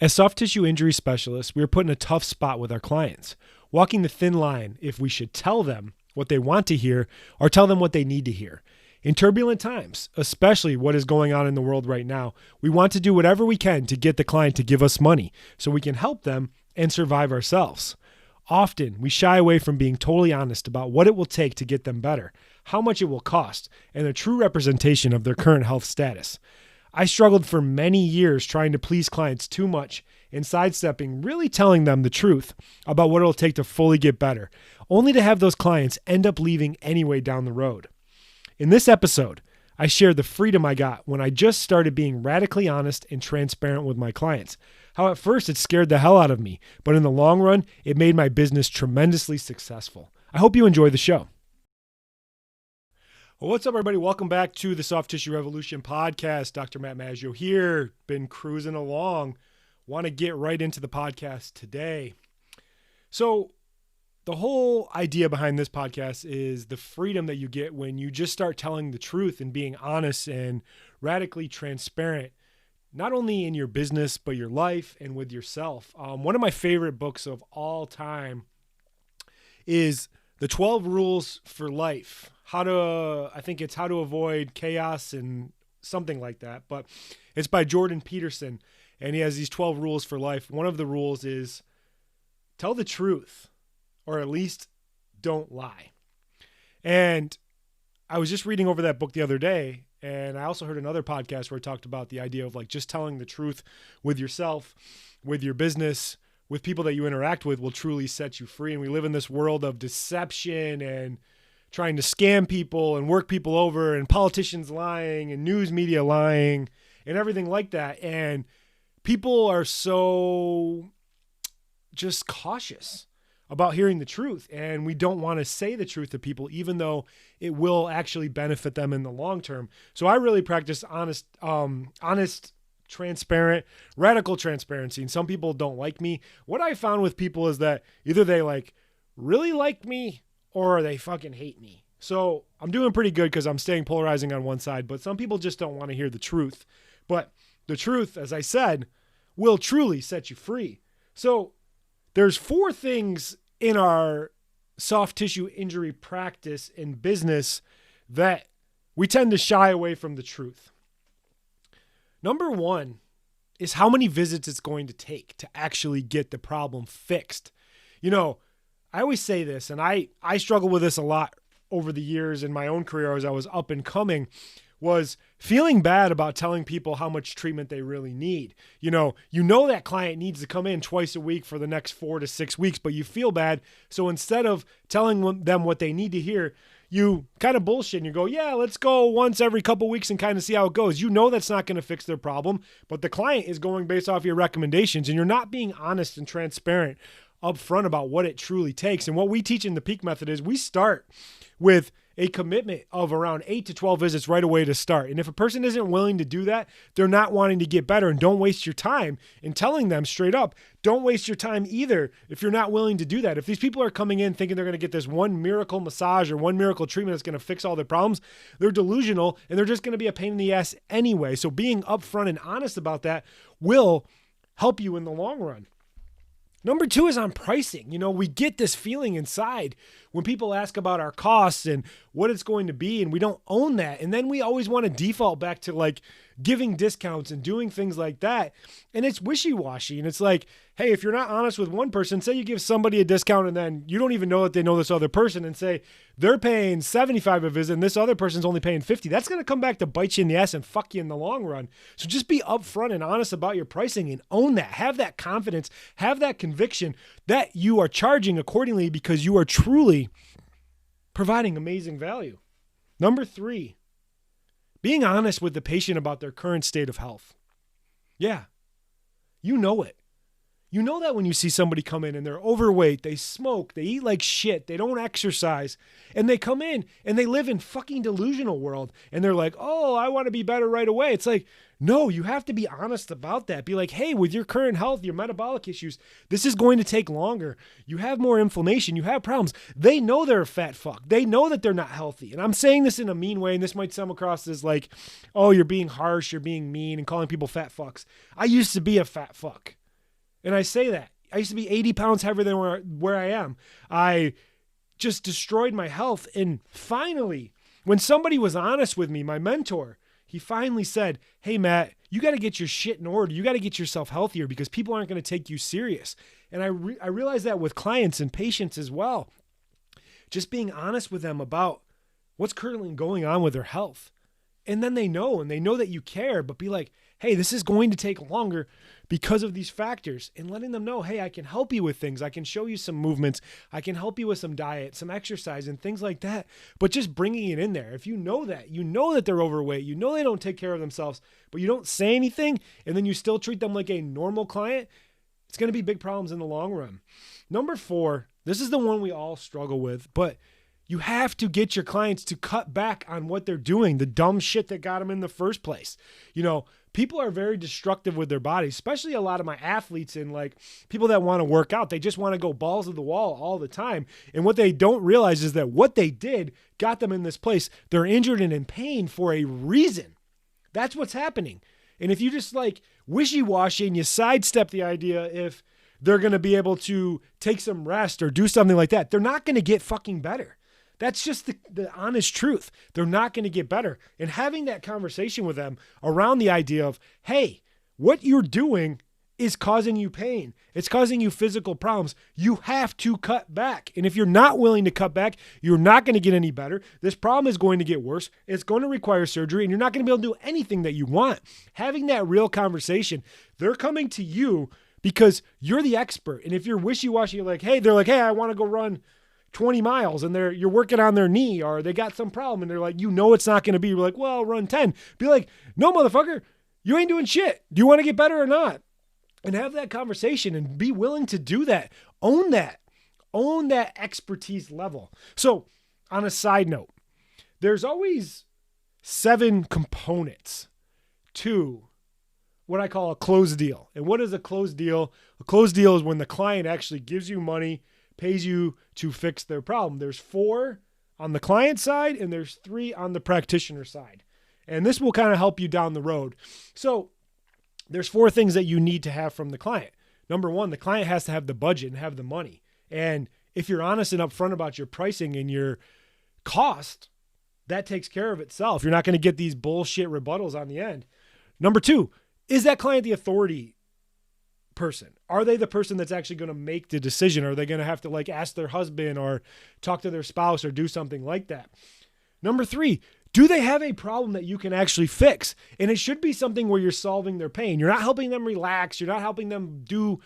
As soft tissue injury specialists, we are put in a tough spot with our clients, walking the thin line if we should tell them what they want to hear or tell them what they need to hear. In turbulent times, especially what is going on in the world right now, we want to do whatever we can to get the client to give us money so we can help them and survive ourselves. Often, we shy away from being totally honest about what it will take to get them better, how much it will cost, and a true representation of their current health status. I struggled for many years trying to please clients too much and sidestepping, really telling them the truth about what it'll take to fully get better, only to have those clients end up leaving anyway down the road. In this episode, I shared the freedom I got when I just started being radically honest and transparent with my clients. How at first it scared the hell out of me, but in the long run, it made my business tremendously successful. I hope you enjoy the show. Well, what's up, everybody? Welcome back to the Soft Tissue Revolution podcast. Dr. Matt Maggio here. Been cruising along. Want to get right into the podcast today. So, the whole idea behind this podcast is the freedom that you get when you just start telling the truth and being honest and radically transparent, not only in your business, but your life and with yourself. One of my favorite books of all time is The 12 Rules for Life. I think it's How to Avoid Chaos and something like that. But it's by Jordan Peterson, and he has these 12 rules for life. One of the rules is tell the truth, or at least don't lie. And I was just reading over that book the other day, and I also heard another podcast where it talked about the idea of like just telling the truth with yourself, with your business, with people that you interact with will truly set you free. And we live in this world of deception and trying to scam people and work people over and politicians lying and news media lying and everything like that. And people are so just cautious about hearing the truth, and we don't want to say the truth to people, even though it will actually benefit them in the long term. So I really practice honest, transparent, radical transparency. And some people don't like me. What I found with people is that either they really like me or they fucking hate me. So I'm doing pretty good because I'm staying polarizing on one side, but some people just don't want to hear the truth. But the truth, as I said, will truly set you free. So there's 4 things in our soft tissue injury practice in business that we tend to shy away from the truth. Number 1 is how many visits it's going to take to actually get the problem fixed. You know, I always say this, and I struggle with this a lot over the years in my own career as I was up and coming, was feeling bad about telling people how much treatment they really need. You know that client needs to come in twice a week for the next 4 to 6 weeks, but you feel bad. So instead of telling them what they need to hear, you kind of bullshit and you go, yeah, let's go once every couple weeks and kind of see how it goes. You know that's not going to fix their problem, but the client is going based off your recommendations, and you're not being honest and transparent up front about what it truly takes. And what we teach in the Peak Method is we start with a commitment of around 8 to 12 visits right away to start. And if a person isn't willing to do that, they're not wanting to get better. And don't waste your time in telling them straight up, don't waste your time either if you're not willing to do that. If these people are coming in thinking they're going to get this one miracle massage or one miracle treatment that's going to fix all their problems, they're delusional and they're just going to be a pain in the ass anyway. So being upfront and honest about that will help you in the long run. Number 2 is on pricing. We get this feeling inside when people ask about our costs and what it's going to be, and we don't own that. And then we always want to default back to giving discounts and doing things like that. And it's wishy-washy. And it's like, hey, if you're not honest with one person, say you give somebody a discount and then you don't even know that they know this other person, and say they're paying $75 a visit and this other person's only paying $50. That's going to come back to bite you in the ass and fuck you in the long run. So just be upfront and honest about your pricing and own that. Have that confidence, have that conviction that you are charging accordingly because you are truly providing amazing value. Number 3, being honest with the patient about their current state of health. Yeah, you know it. You know that when you see somebody come in and they're overweight, they smoke, they eat like shit, they don't exercise, and they come in and they live in fucking delusional world and they're like, oh, I want to be better right away. It's like, no, you have to be honest about that. Be like, hey, with your current health, your metabolic issues, this is going to take longer. You have more inflammation, you have problems. They know they're a fat fuck. They know that they're not healthy. And I'm saying this in a mean way, and this might come across as like, oh, you're being harsh, you're being mean and calling people fat fucks. I used to be a fat fuck. And I say that. I used to be 80 pounds heavier than where I am. I just destroyed my health. And finally, when somebody was honest with me, my mentor, he finally said, hey, Matt, you got to get your shit in order. You got to get yourself healthier because people aren't going to take you serious. And I realized that with clients and patients as well. Just being honest with them about what's currently going on with their health. And then they know that you care, but be like, hey, this is going to take longer because of these factors, and letting them know, hey, I can help you with things. I can show you some movements. I can help you with some diet, some exercise and things like that. But just bringing it in there. If you know that they're overweight, you know they don't take care of themselves, but you don't say anything, and then you still treat them like a normal client, it's going to be big problems in the long run. Number 4, this is the one we all struggle with, but you have to get your clients to cut back on what they're doing, the dumb shit that got them in the first place. People are very destructive with their bodies, especially a lot of my athletes and like people that want to work out. They just want to go balls to the wall all the time. And what they don't realize is that what they did got them in this place. They're injured and in pain for a reason. That's what's happening. And if you just like wishy-washy and you sidestep the idea if they're going to be able to take some rest or do something like that, they're not going to get fucking better. That's just the honest truth. They're not going to get better. And having that conversation with them around the idea of, hey, what you're doing is causing you pain. It's causing you physical problems. You have to cut back. And if you're not willing to cut back, you're not going to get any better. This problem is going to get worse. It's going to require surgery, and you're not going to be able to do anything that you want. Having that real conversation, they're coming to you because you're the expert. And if you're wishy-washy, they're like, hey, I want to go run 20 miles and you're working on their knee or they got some problem and they're like, it's not going to be, you're like, well, run 10. Be like, no, motherfucker, you ain't doing shit. Do you want to get better or not? And have that conversation and be willing to do that. Own that expertise level. So on a side note, there's always 7 components to what I call a closed deal. And what is a closed deal? A closed deal is when the client actually gives you money, pays you to fix their problem. There's 4 on the client side and there's 3 on the practitioner side. And this will kind of help you down the road. So there's 4 things that you need to have from the client. Number 1, the client has to have the budget and have the money. And if you're honest and upfront about your pricing and your cost, that takes care of itself. You're not going to get these bullshit rebuttals on the end. Number 2, is that client the authority person? Are they the person that's actually going to make the decision? Are they going to have to ask their husband or talk to their spouse or do something like that? Number 3, do they have a problem that you can actually fix? And it should be something where you're solving their pain. You're not helping them relax. You're not helping them do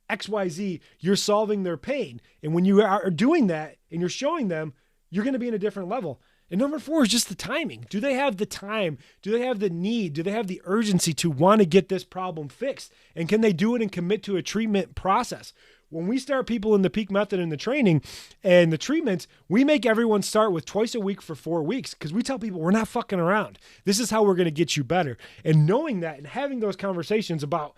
XYZ. You're solving their pain. And when you are doing that and you're showing them, you're going to be in a different level. And number 4 is just the timing. Do they have the time? Do they have the need? Do they have the urgency to want to get this problem fixed? And can they do it and commit to a treatment process? When we start people in the peak method and the training and the treatments, we make everyone start with twice a week for 4 weeks because we tell people we're not fucking around. This is how we're going to get you better. And knowing that and having those conversations about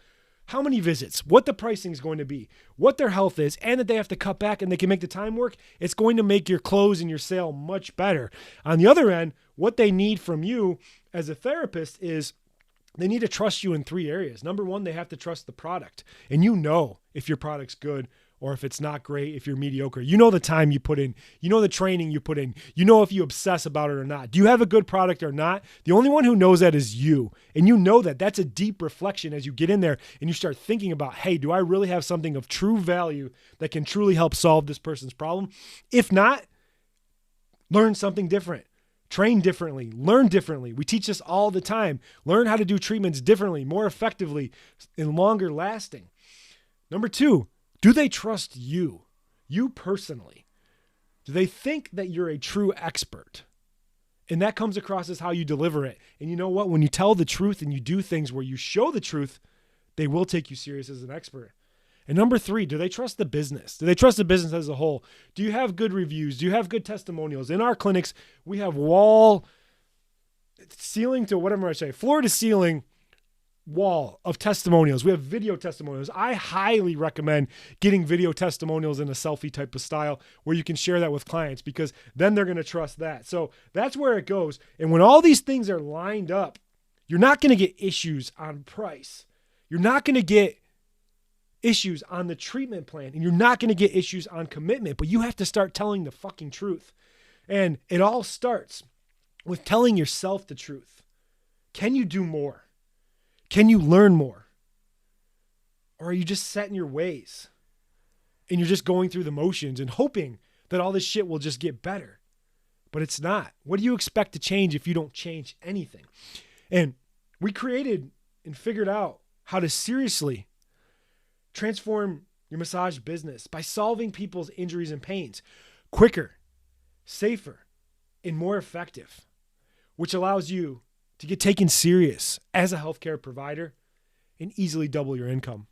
how many visits, what the pricing is going to be, what their health is, and that they have to cut back and they can make the time work, it's going to make your close and your sale much better. On the other end, what they need from you as a therapist is they need to trust you in 3 areas. Number 1, they have to trust the product. And if your product's good or if it's not great, if you're mediocre. You know the time you put in. You know the training you put in. You know if you obsess about it or not. Do you have a good product or not? The only one who knows that is you. And you know that. That's a deep reflection as you get in there and you start thinking about, hey, do I really have something of true value that can truly help solve this person's problem? If not, learn something different. Train differently, learn differently. We teach this all the time. Learn how to do treatments differently, more effectively, and longer lasting. Number 2, do they trust you personally? Do they think that you're a true expert? And that comes across as how you deliver it. And you know what? When you tell the truth and you do things where you show the truth, they will take you serious as an expert. And number 3, do they trust the business? Do they trust the business as a whole? Do you have good reviews? Do you have good testimonials? In our clinics, we have floor to ceiling wall of testimonials. We have video testimonials. I highly recommend getting video testimonials in a selfie type of style where you can share that with clients because then they're going to trust that. So that's where it goes. And when all these things are lined up, you're not going to get issues on price. You're not going to get issues on the treatment plan, and you're not going to get issues on commitment, but you have to start telling the fucking truth. And it all starts with telling yourself the truth. Can you do more? Can you learn more? Or are you just set in your ways and you're just going through the motions and hoping that all this shit will just get better? But it's not. What do you expect to change if you don't change anything? And we created and figured out how to seriously transform your massage business by solving people's injuries and pains quicker, safer, and more effective, which allows you to get taken serious as a healthcare provider and easily double your income.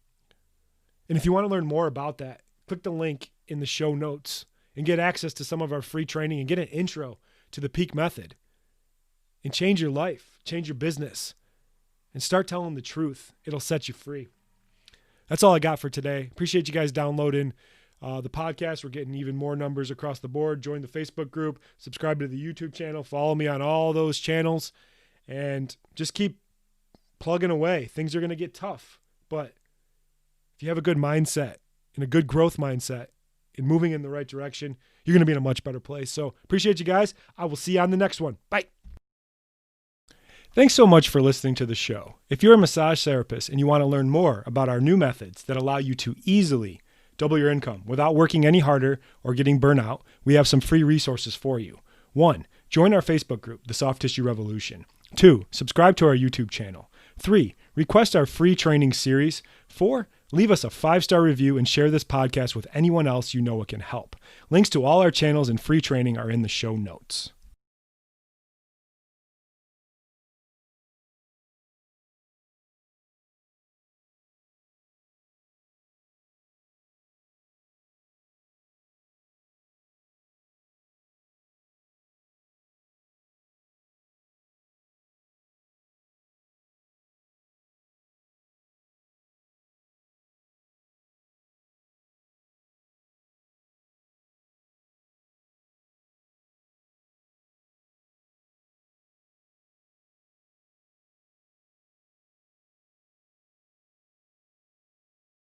And if you want to learn more about that, click the link in the show notes and get access to some of our free training and get an intro to the Peak Method and change your life, change your business, and start telling the truth. It'll set you free. That's all I got for today. Appreciate you guys downloading the podcast. We're getting even more numbers across the board. Join the Facebook group, subscribe to the YouTube channel, follow me on all those channels, and just keep plugging away. Things are going to get tough, but if you have a good mindset and a good growth mindset and moving in the right direction, you're going to be in a much better place. So appreciate you guys. I will see you on the next one. Bye. Thanks so much for listening to the show. If you're a massage therapist and you want to learn more about our new methods that allow you to easily double your income without working any harder or getting burnout, we have some free resources for you. 1, join our Facebook group, The Soft Tissue Revolution. 2, subscribe to our YouTube channel. 3, request our free training series. 4, leave us a 5-star review and share this podcast with anyone else you know it can help. Links to all our channels and free training are in the show notes.